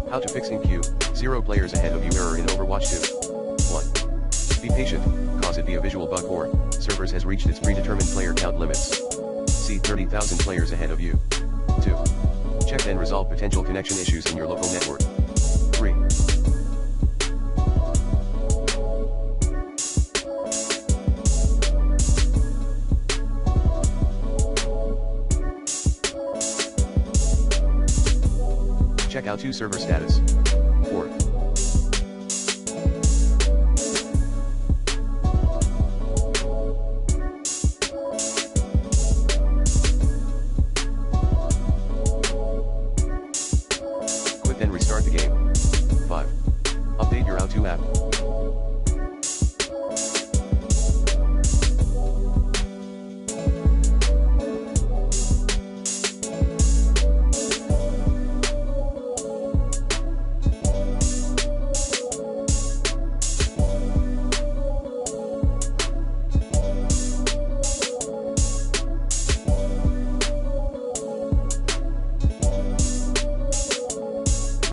How to fixing queue, 0 players ahead of you error in Overwatch 2. 1. Be patient, cause it be a visual bug or, servers has reached its predetermined player count limits. See 30,000 players ahead of you. 2. Check and resolve potential connection issues in your local network. 3. Check out 2 server status. 4. Quit then restart the game. 5. Update your O2 app.